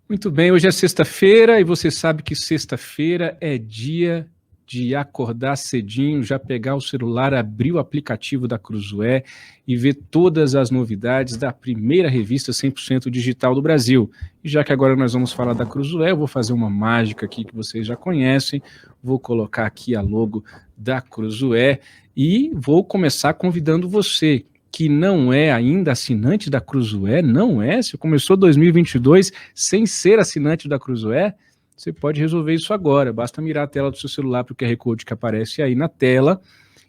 Muito bem, hoje é sexta-feira e você sabe que sexta-feira é dia de acordar cedinho, já pegar o celular, abrir o aplicativo da Cruzoé e ver todas as novidades da primeira revista 100% digital do Brasil. E já que agora nós vamos falar da Cruzoé, eu vou fazer uma mágica aqui que vocês já conhecem, vou colocar aqui a logo da Cruzoé e vou começar convidando você que não é ainda assinante da Cruzoé, não é? Você começou 2022 sem ser assinante da Cruzoé, você pode resolver isso agora. Basta mirar a tela do seu celular para o QR Code que aparece aí na tela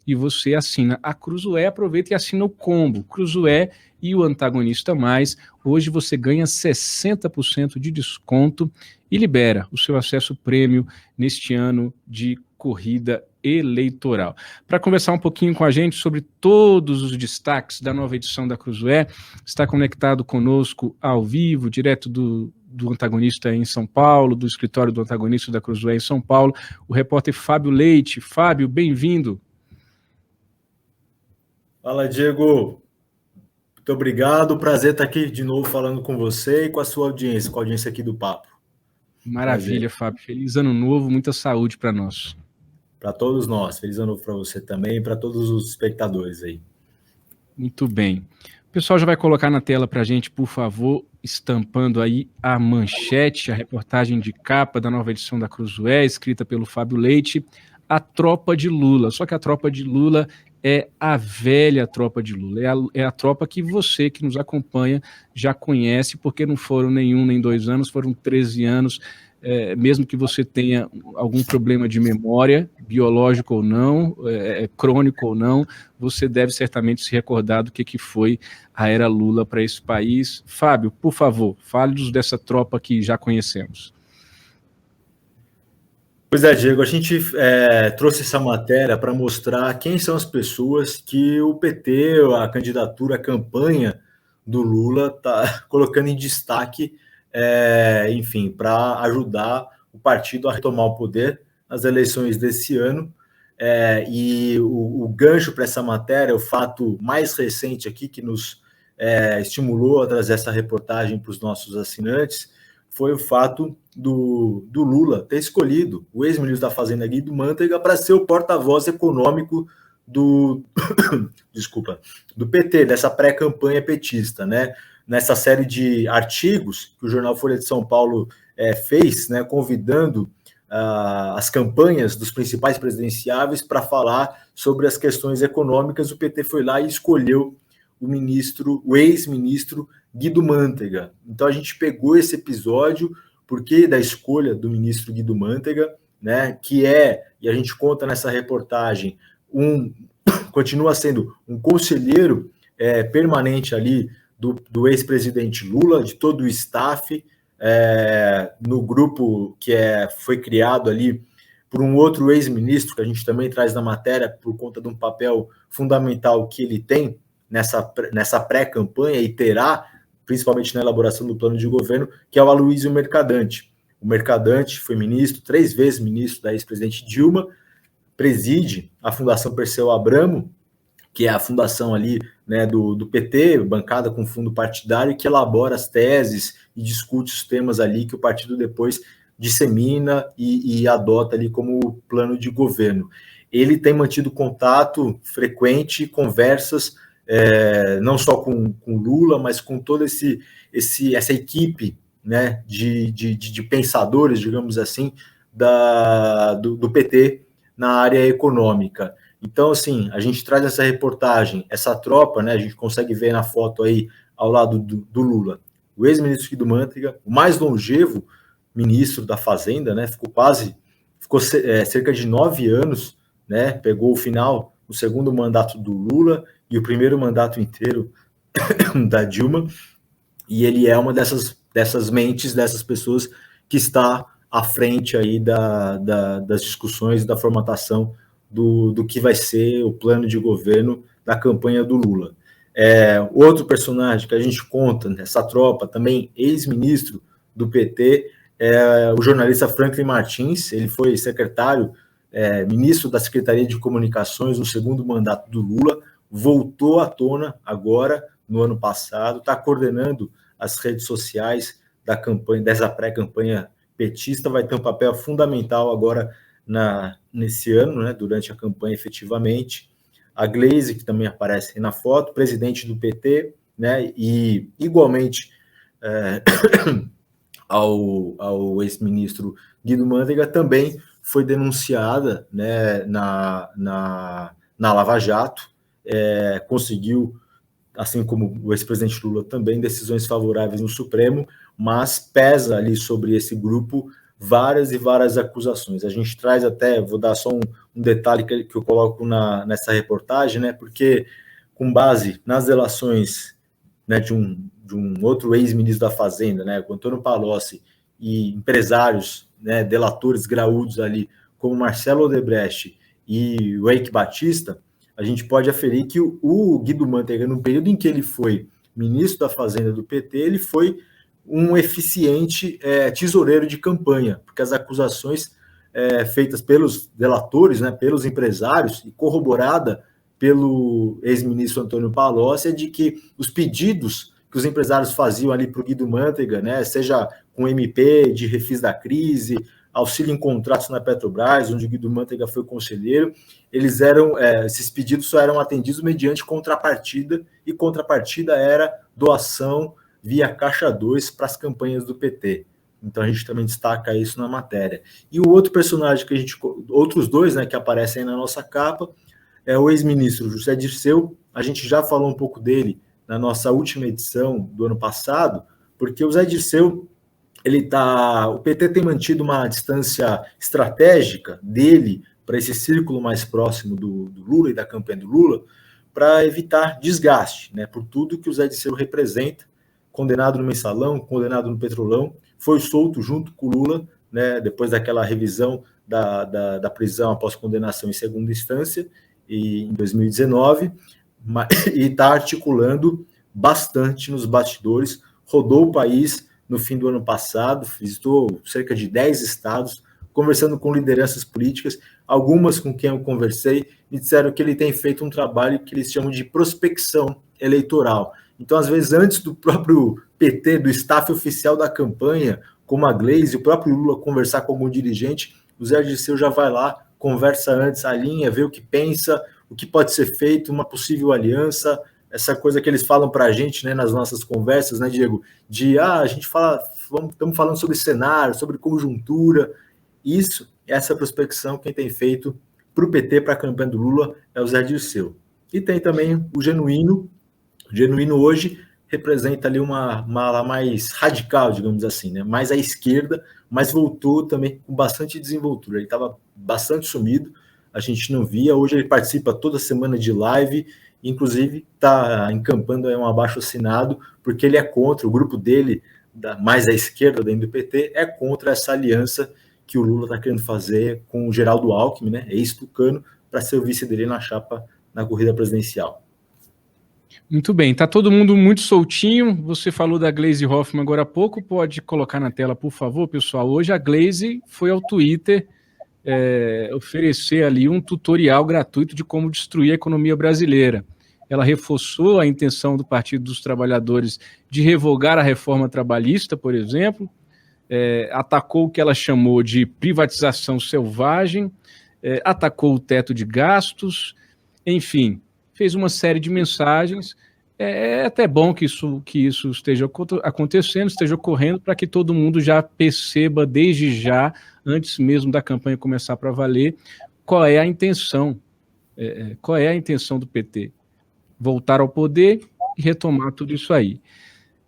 e você assina a Cruzoé, aproveita e assina o combo Cruzoé e o Antagonista Mais. Hoje você ganha 60% de desconto e libera o seu acesso prêmio neste ano de corrida eleitoral. Para conversar um pouquinho com a gente sobre todos os destaques da nova edição da Cruzoé, está conectado conosco ao vivo, direto do Antagonista em São Paulo, do escritório do Antagonista da Cruzoé em São Paulo, o repórter Fábio Leite. Fábio, bem-vindo. Fala, Diego. Muito obrigado. Prazer estar aqui de novo falando com você e com a sua audiência, com a audiência aqui do Papo. Maravilha, Fábio. Feliz ano novo, muita saúde para nós. Para todos nós. Feliz ano novo para você também e para todos os espectadores aí. Muito bem. O pessoal já vai colocar na tela para a gente, por favor, estampando aí a manchete, a reportagem de capa da nova edição da Cruzoé, escrita pelo Fábio Leite, A Tropa de Lula. Só que a Tropa de Lula é a velha Tropa de Lula, é a tropa que você que nos acompanha já conhece, porque não foram nenhum nem 2 anos, foram 13 anos, mesmo que você tenha algum problema de memória, biológico ou não, crônico ou não, você deve certamente se recordar do que foi a era Lula para esse país. Fábio, por favor, fale-nos dessa tropa que já conhecemos. Pois é, Diego, a gente trouxe essa matéria para mostrar quem são as pessoas que o PT, a candidatura, a campanha do Lula está colocando em destaque, enfim, para ajudar o partido a retomar o poder nas eleições desse ano. E o gancho para essa matéria, o fato mais recente aqui que nos estimulou a trazer essa reportagem para os nossos assinantes, foi o fato do Lula ter escolhido o ex-ministro da Fazenda, Guido Mantega, para ser o porta-voz econômico do PT, dessa pré-campanha petista, né? Nessa série de artigos que o jornal Folha de São Paulo fez, né, convidando as campanhas dos principais presidenciáveis para falar sobre as questões econômicas, o PT foi lá e escolheu o ex-ministro Guido Mantega. Então a gente pegou esse episódio porque da escolha do ministro Guido Mantega, né, que e a gente conta nessa reportagem, continua sendo um conselheiro permanente ali do ex-presidente Lula, de todo o staff, no grupo que foi criado ali por um outro ex-ministro, que a gente também traz na matéria por conta de um papel fundamental que ele tem nessa pré-campanha e terá, principalmente na elaboração do plano de governo, que é o Aloysio Mercadante. O Mercadante foi ministro, 3 vezes ministro da ex-presidente Dilma, preside a Fundação Perseu Abramo, que é a fundação ali, né, do PT, bancada com fundo partidário, que elabora as teses e discute os temas ali que o partido depois dissemina e adota ali como plano de governo. Ele tem mantido contato frequente, conversas, não só com Lula, mas com toda essa equipe, né, de pensadores, digamos assim, do PT na área econômica. Então, assim, a gente traz essa reportagem, essa tropa, né, a gente consegue ver na foto aí, ao lado do Lula, o ex-ministro Guido Mantega, o mais longevo ministro da Fazenda, né, ficou cerca de 9 anos, né, pegou o segundo mandato do Lula e o primeiro mandato inteiro da Dilma, e ele é uma dessas mentes, dessas pessoas que está à frente aí das discussões, da formatação do que vai ser o plano de governo da campanha do Lula. Outro personagem que a gente conta nessa tropa, também ex-ministro do PT, é o jornalista Franklin Martins. Ele foi ministro da Secretaria de Comunicações no segundo mandato do Lula, voltou à tona agora, no ano passado, está coordenando as redes sociais da campanha, dessa pré-campanha petista, vai ter um papel fundamental agora nesse ano, né, durante a campanha efetivamente. A Gleisi, que também aparece na foto, presidente do PT, né, e igualmente ao ex-ministro Guido Mantega, também foi denunciada, né, na Lava Jato, conseguiu, assim como o ex-presidente Lula também, decisões favoráveis no Supremo, mas pesa ali sobre esse grupo várias e várias acusações. A gente traz até, vou dar só um detalhe que eu coloco nessa reportagem, né, porque com base nas delações, né, de um outro ex-ministro da Fazenda, né, o Antônio Palocci, e empresários, né, delatores graúdos ali, como Marcelo Odebrecht e o Eike Batista, a gente pode aferir que o Guido Mantega, no período em que ele foi ministro da Fazenda do PT, ele foi um eficiente tesoureiro de campanha, porque as acusações feitas pelos delatores, né, pelos empresários, e corroborada pelo ex-ministro Antônio Palocci, é de que os pedidos que os empresários faziam ali para o Guido Mantega, né, seja com MP de refis da crise, auxílio em contratos na Petrobras, onde o Guido Mantega foi conselheiro, esses pedidos só eram atendidos mediante contrapartida, e contrapartida era doação via Caixa 2 para as campanhas do PT. Então a gente também destaca isso na matéria. E o outro personagem outros dois, né, que aparecem aí na nossa capa, é o ex-ministro José Dirceu. A gente já falou um pouco dele na nossa última edição do ano passado, porque o Zé Dirceu, o PT tem mantido uma distância estratégica dele para esse círculo mais próximo do Lula e da campanha do Lula, para evitar desgaste, né, por tudo que o Zé Dirceu representa, condenado no Mensalão, condenado no Petrolão, foi solto junto com o Lula, né, depois daquela revisão da prisão após condenação em segunda instância, em 2019, e está articulando bastante nos bastidores, rodou o país no fim do ano passado, visitou cerca de 10 estados, conversando com lideranças políticas, algumas com quem eu conversei, me disseram que ele tem feito um trabalho que eles chamam de prospecção eleitoral. Então, às vezes, antes do próprio PT, do staff oficial da campanha, como a Gleisi, o próprio Lula conversar com algum dirigente, o Zé Dirceu já vai lá, conversa antes, alinha, vê o que pensa, o que pode ser feito, uma possível aliança, essa coisa que eles falam para a gente, né, nas nossas conversas, né, Diego? A gente estamos falando sobre cenário, sobre conjuntura. Essa prospecção, quem tem feito para o PT, para a campanha do Lula, é o Zé Dirceu. E tem também o Genuíno. O Genuíno hoje representa ali uma ala mais radical, digamos assim, né? Mais à esquerda, mas voltou também com bastante desenvoltura. Ele estava bastante sumido, a gente não via. Hoje ele participa toda semana de live, inclusive está encampando aí um abaixo-assinado, porque ele é contra, o grupo dele, mais à esquerda dentro do PT, é contra essa aliança que o Lula está querendo fazer com o Geraldo Alckmin, né, ex-tucano, para ser o vice dele na chapa na corrida presidencial. Muito bem, está todo mundo muito soltinho. Você falou da Gleisi Hoffmann agora há pouco, pode colocar na tela, por favor, pessoal. Hoje a Gleisi foi ao Twitter oferecer ali um tutorial gratuito de como destruir a economia brasileira. Ela reforçou a intenção do Partido dos Trabalhadores de revogar a reforma trabalhista, por exemplo, atacou o que ela chamou de privatização selvagem, atacou o teto de gastos, enfim, fez uma série de mensagens. É até bom que isso esteja acontecendo, esteja ocorrendo, para que todo mundo já perceba desde já, antes mesmo da campanha começar para valer, qual é a intenção do PT. Voltar ao poder e retomar tudo isso aí.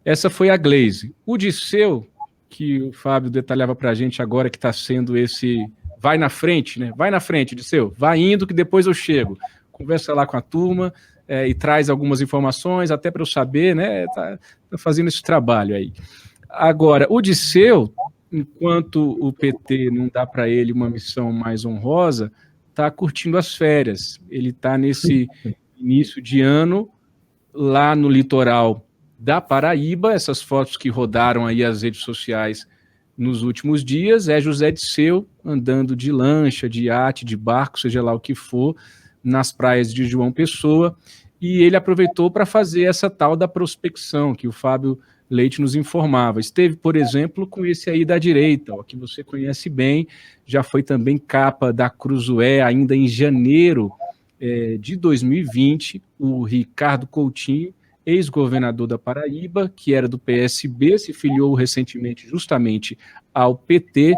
Essa foi a Gleisi. O Dirceu, que o Fábio detalhava para a gente agora, que está sendo esse... Vai na frente, né? Vai na frente, Dirceu. Vai indo que depois eu chego. Conversa lá com a turma e traz algumas informações, até para eu saber, né? Tá fazendo esse trabalho aí. Agora, o Dirceu, enquanto o PT não dá para ele uma missão mais honrosa, está curtindo as férias. Ele está nesse início de ano, lá no litoral da Paraíba. Essas fotos que rodaram aí as redes sociais nos últimos dias, é José Dirceu andando de lancha, de iate, de barco, seja lá o que for, nas praias de João Pessoa, e ele aproveitou para fazer essa tal da prospecção, que o Fábio Leite nos informava. Esteve, por exemplo, com esse aí da direita, ó, que você conhece bem, já foi também capa da Cruzoé ainda em janeiro de 2020, o Ricardo Coutinho, ex-governador da Paraíba, que era do PSB, se filiou recentemente justamente ao PT.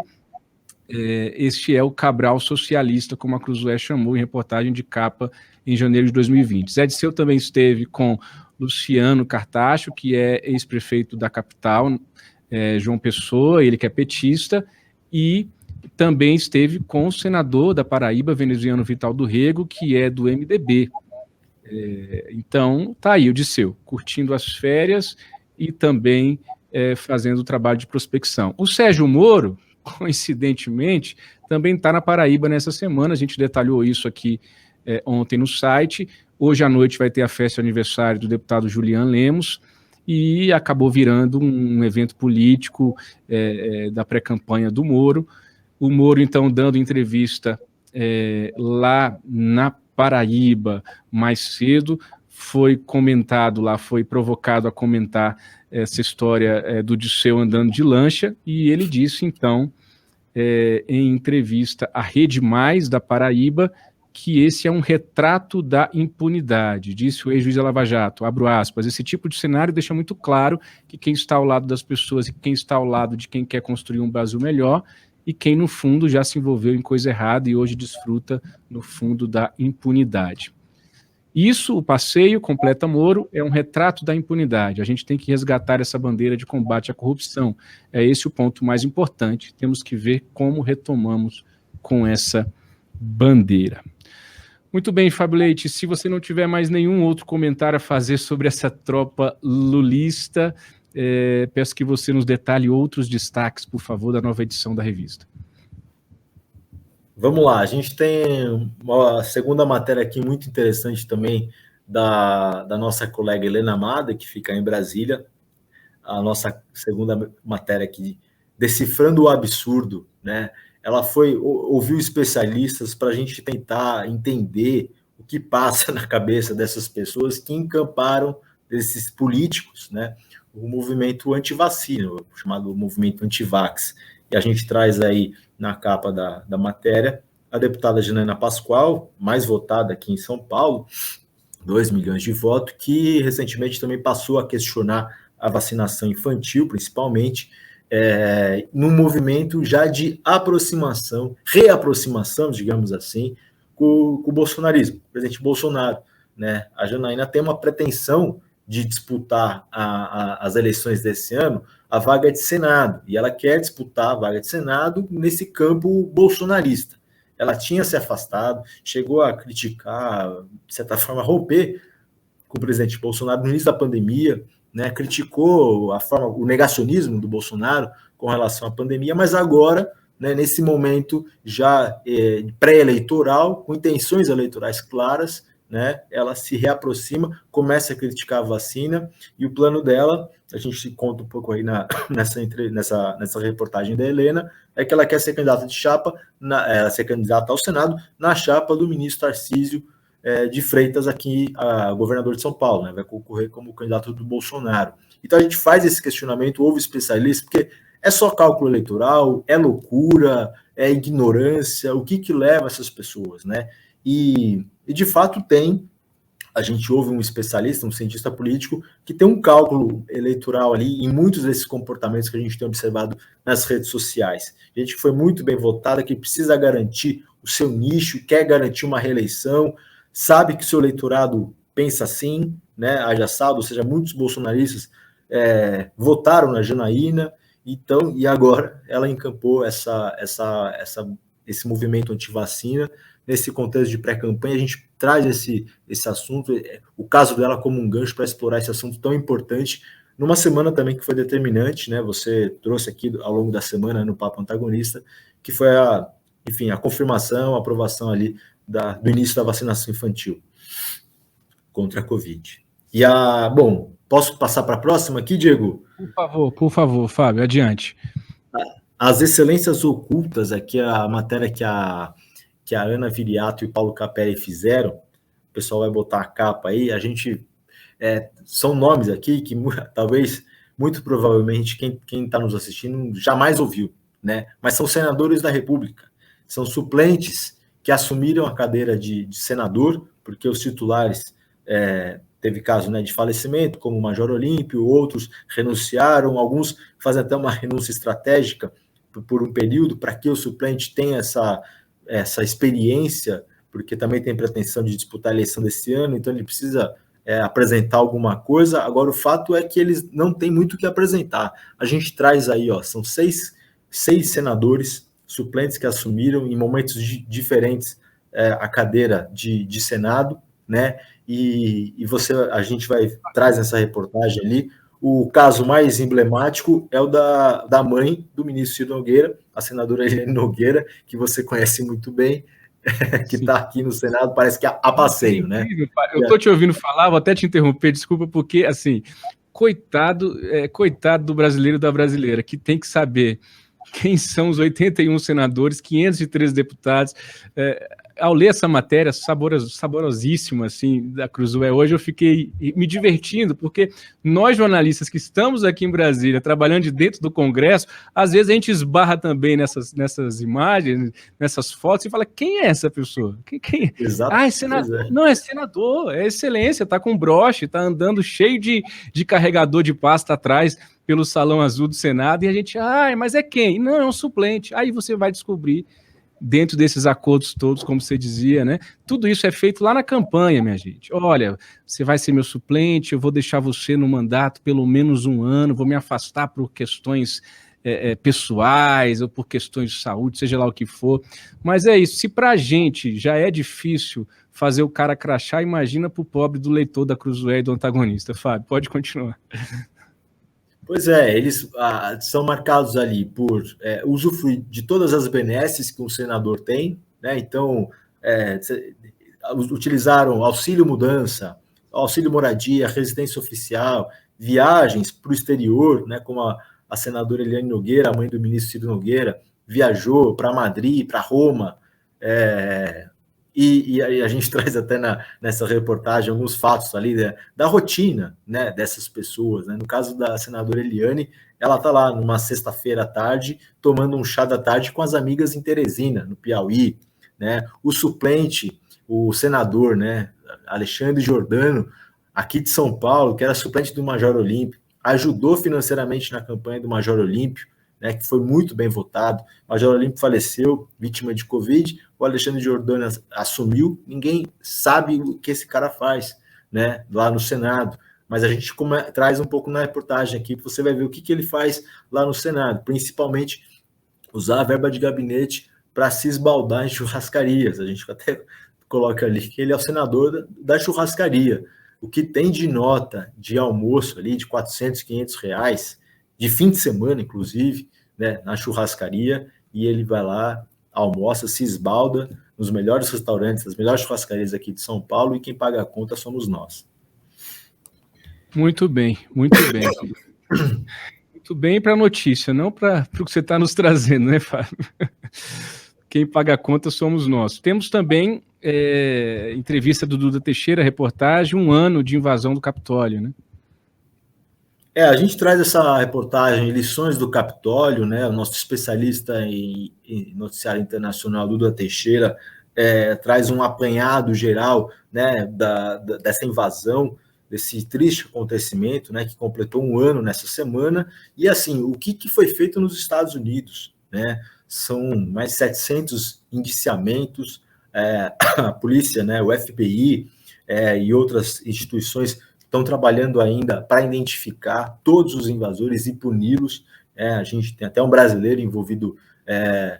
Este é o Cabral socialista, como a Cruzoé chamou em reportagem de capa em janeiro de 2020. Zé Disseu também esteve com Luciano Cartacho, que é ex-prefeito da capital, João Pessoa, ele que é petista, e também esteve com o senador da Paraíba, veneziano Vital do Rego, que é do MDB. Então, tá aí o Disseu, curtindo as férias e também fazendo o trabalho de prospecção. O Sérgio Moro, coincidentemente, também está na Paraíba nessa semana, a gente detalhou isso aqui ontem no site. Hoje à noite vai ter a festa de aniversário do deputado Julian Lemos, e acabou virando um evento político da pré-campanha do Moro. O Moro, então, dando entrevista lá na Paraíba mais cedo, foi comentado lá, foi provocado a comentar essa história do Disseu andando de lancha, e ele disse, então, em entrevista à Rede Mais da Paraíba, que esse é um retrato da impunidade, disse o ex-juiz da Lava Jato, abro aspas. Esse tipo de cenário deixa muito claro que quem está ao lado das pessoas e quem está ao lado de quem quer construir um Brasil melhor, e quem, no fundo, já se envolveu em coisa errada e hoje desfruta, no fundo, da impunidade. Isso, o passeio, completa Moro, é um retrato da impunidade. A gente tem que resgatar essa bandeira de combate à corrupção. É esse o ponto mais importante. Temos que ver como retomamos com essa bandeira. Muito bem, Fábio Leite, se você não tiver mais nenhum outro comentário a fazer sobre essa tropa lulista, peço que você nos detalhe outros destaques, por favor, da nova edição da revista. Vamos lá, a gente tem uma segunda matéria aqui muito interessante também da nossa colega Helena Amada, que fica em Brasília. A nossa segunda matéria aqui, Decifrando o Absurdo, né? Ela ouviu especialistas para a gente tentar entender o que passa na cabeça dessas pessoas que encamparam, desses políticos, né? O movimento anti-vacina, chamado movimento anti-vax. E a gente traz aí na capa da matéria a deputada Janaina Pascoal, mais votada aqui em São Paulo, 2 milhões de votos, que recentemente também passou a questionar a vacinação infantil, principalmente, num movimento já de aproximação, reaproximação, digamos assim, com o bolsonarismo, o presidente Bolsonaro, né? A Janaína tem uma pretensão de disputar as eleições desse ano, a vaga de Senado, e ela quer disputar a vaga de Senado nesse campo bolsonarista. Ela tinha se afastado, chegou a criticar, de certa forma, romper com o presidente Bolsonaro no início da pandemia, né, criticou o negacionismo do Bolsonaro com relação à pandemia, mas agora, né, nesse momento já pré-eleitoral, com intenções eleitorais claras, né, ela se reaproxima, começa a criticar a vacina, e o plano dela, a gente conta um pouco aí nessa reportagem da Helena, é que ela quer ser candidata de chapa, ser candidata ao Senado, na chapa do ministro Tarcísio de Freitas, aqui, governador de São Paulo, né, vai concorrer como candidato do Bolsonaro. Então a gente faz esse questionamento, ouve especialistas, porque é só cálculo eleitoral, é loucura, é ignorância, o que leva essas pessoas, né? E de fato a gente ouve um especialista, um cientista político, que tem um cálculo eleitoral ali em muitos desses comportamentos que a gente tem observado nas redes sociais. Gente que foi muito bem votada, que precisa garantir o seu nicho, quer garantir uma reeleição, sabe que o seu eleitorado pensa assim, né? Haja saldo, ou seja, muitos bolsonaristas votaram na Janaína, então, e agora ela encampou esse movimento anti-vacina. Nesse contexto de pré-campanha, a gente traz esse assunto, o caso dela como um gancho para explorar esse assunto tão importante, numa semana também que foi determinante, né? Você trouxe aqui ao longo da semana no Papo Antagonista, que foi a confirmação, a aprovação ali do início da vacinação infantil contra a Covid. Bom, posso passar para a próxima aqui, Diego? Por favor, Fábio, adiante. As excelências ocultas, aqui a matéria que a Ana Viriato e o Paulo Capelli fizeram, o pessoal vai botar a capa aí, são nomes aqui que talvez muito provavelmente quem está nos assistindo jamais ouviu, né? Mas são senadores da República, são suplentes que assumiram a cadeira de senador, porque os titulares teve caso, né, de falecimento, como o Major Olímpio, outros renunciaram, alguns fazem até uma renúncia estratégica por um período, para que o suplente tenha essa experiência, porque também tem pretensão de disputar a eleição desse ano, então ele precisa apresentar alguma coisa. Agora, o fato é que eles não têm muito o que apresentar. A gente traz aí, são seis senadores suplentes que assumiram em momentos diferentes a cadeira de Senado, né? E a gente traz nessa reportagem ali. O caso mais emblemático é o da mãe do ministro Ciro Nogueira, a senadora Eliane Nogueira, que você conhece muito bem, que está aqui no Senado, parece que a passeio, né? Eu estou te ouvindo falar, vou até te interromper, desculpa, porque, assim, coitado do brasileiro e da brasileira, que tem que saber quem são os 81 senadores, 513 deputados. Ao ler essa matéria saborosíssima assim, da Cruzoé hoje, eu fiquei me divertindo, porque nós jornalistas que estamos aqui em Brasília, trabalhando de dentro do Congresso, às vezes a gente esbarra também nessas imagens, nessas fotos, e fala, quem é essa pessoa? Quem? Exato. É senador. Não, é senador, é excelência, está com broche, está andando cheio de carregador de pasta atrás, pelo Salão Azul do Senado, e a gente, mas é quem? Não, é um suplente. Aí você vai descobrir, dentro desses acordos todos, como você dizia, né? Tudo isso é feito lá na campanha, minha gente. Olha, você vai ser meu suplente, eu vou deixar você no mandato pelo menos 1 ano, vou me afastar por questões pessoais ou por questões de saúde, seja lá o que for. Mas é isso, se pra gente já é difícil fazer o cara crachar, imagina pro pobre do leitor da Cruzoé e do antagonista. Fábio, pode continuar. Pois é, eles são marcados ali por usufruir de todas as benesses que um senador tem, né? Então, utilizaram auxílio mudança, auxílio moradia, residência oficial, viagens para o exterior, né? Como a senadora Eliane Nogueira, a mãe do ministro Ciro Nogueira, viajou para Madrid, para Roma, e a gente traz até nessa reportagem alguns fatos ali da rotina, né, dessas pessoas, né? No caso da senadora Eliane, ela está lá numa sexta-feira à tarde, tomando um chá da tarde com as amigas em Teresina, no Piauí, né? O suplente, o senador, né, Alexandre Giordano, aqui de São Paulo, que era suplente do Major Olímpio, ajudou financeiramente na campanha do Major Olímpio, né, que foi muito bem votado. O Major Olímpio faleceu, vítima de Covid, o Alexandre Giordano assumiu, ninguém sabe o que esse cara faz, né, lá no Senado, mas a gente traz um pouco na reportagem aqui, você vai ver o que ele faz lá no Senado, principalmente usar a verba de gabinete para se esbaldar em churrascarias. A gente até coloca ali que ele é o senador da churrascaria. O que tem de nota de almoço ali de 400, 500 reais, de fim de semana, inclusive, né, na churrascaria, e ele vai lá, almoça, se esbalda nos melhores restaurantes, nas melhores churrascarias aqui de São Paulo, e quem paga a conta somos nós. Muito bem, muito bem. Muito bem para a notícia, não para o que você está nos trazendo, né, Fábio? Quem paga a conta somos nós. Temos também entrevista do Duda Teixeira, reportagem, 1 ano de invasão do Capitólio, né? A gente traz essa reportagem, Lições do Capitólio, né? O nosso especialista em noticiário internacional, Duda Teixeira, traz um apanhado geral, né, dessa invasão, desse triste acontecimento, né, que completou 1 ano nessa semana. E, assim, o que foi feito nos Estados Unidos, né? São mais 700 indiciamentos, a polícia, né, o FBI e outras instituições estão trabalhando ainda para identificar todos os invasores e puni-los. A gente tem até um brasileiro envolvido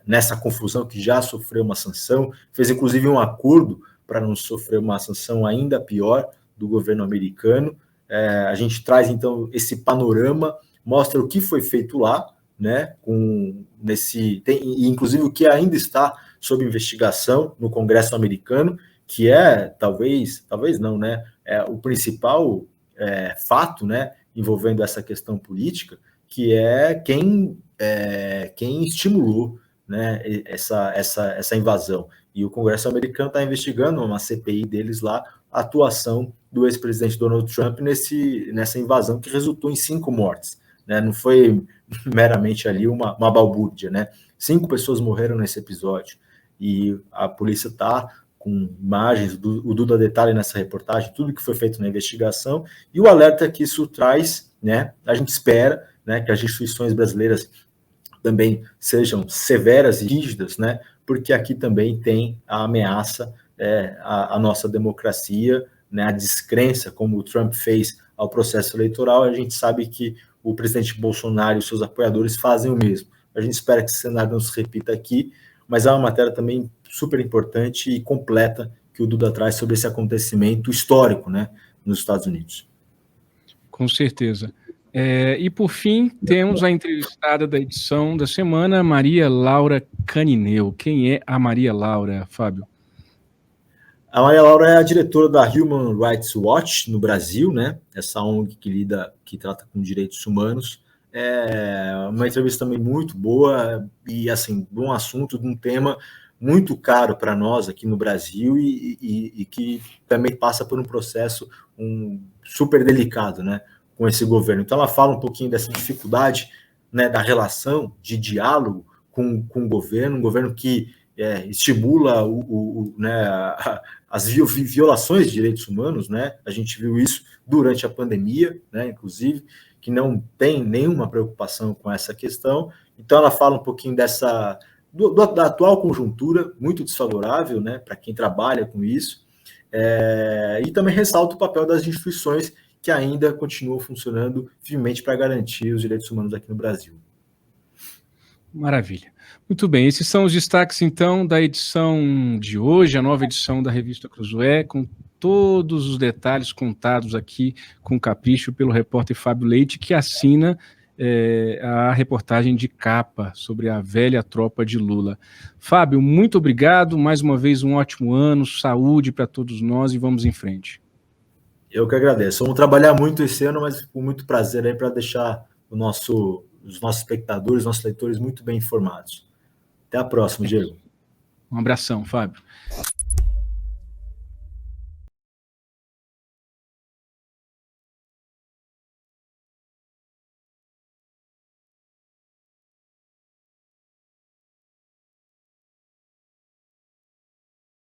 nessa confusão, que já sofreu uma sanção, fez inclusive um acordo para não sofrer uma sanção ainda pior do governo americano. A gente traz, então, esse panorama, mostra o que foi feito lá, né, inclusive o que ainda está sob investigação no Congresso americano, que talvez não, né, o principal fato, né, envolvendo essa questão política, que é quem estimulou, né, essa invasão. E o Congresso americano está investigando, uma CPI deles lá, a atuação do ex-presidente Donald Trump nessa invasão que resultou em 5 mortes. né? Não foi meramente ali uma balbúrdia, né? 5 pessoas morreram nesse episódio e a polícia está com imagens, o Duda detalha nessa reportagem tudo que foi feito na investigação e o alerta que isso traz, né? A gente espera, né, que as instituições brasileiras também sejam severas e rígidas, né? Porque aqui também tem a ameaça à nossa democracia, né? A descrença, como o Trump fez ao processo eleitoral. A gente sabe que o presidente Bolsonaro e os seus apoiadores fazem o mesmo. A gente espera que esse cenário não se repita aqui, mas é uma matéria também super importante e completa que o Duda traz sobre esse acontecimento histórico, né, nos Estados Unidos. Com certeza. E, por fim, temos a entrevistada da edição da semana, Maria Laura Canineu. Quem é a Maria Laura, Fábio? A Maria Laura é a diretora da Human Rights Watch no Brasil, né? Essa ONG que trata com direitos humanos. É uma entrevista também muito boa e, assim, de um assunto, de um tema muito caro para nós aqui no Brasil e que também passa por um processo super delicado, né, com esse governo. Então, ela fala um pouquinho dessa dificuldade, né, da relação de diálogo com o governo, um governo que estimula né, as violações de direitos humanos, né? A gente viu isso durante a pandemia, né, inclusive, que não tem nenhuma preocupação com essa questão. Então, ela fala um pouquinho da atual conjuntura, muito desfavorável, né, para quem trabalha com isso, e também ressalta o papel das instituições que ainda continuam funcionando firmemente para garantir os direitos humanos aqui no Brasil. Maravilha. Muito bem, esses são os destaques, então, da edição de hoje, a nova edição da revista Cruzoé, com todos os detalhes contados aqui com capricho pelo repórter Fábio Leite, que assina a reportagem de capa sobre a velha tropa de Lula. Fábio, muito obrigado, mais uma vez um ótimo ano, saúde para todos nós e vamos em frente. Eu que agradeço. Vamos trabalhar muito esse ano, mas com muito prazer aí para deixar os nossos espectadores, nossos leitores muito bem informados. Até a próxima, Diego. Um abração, Fábio.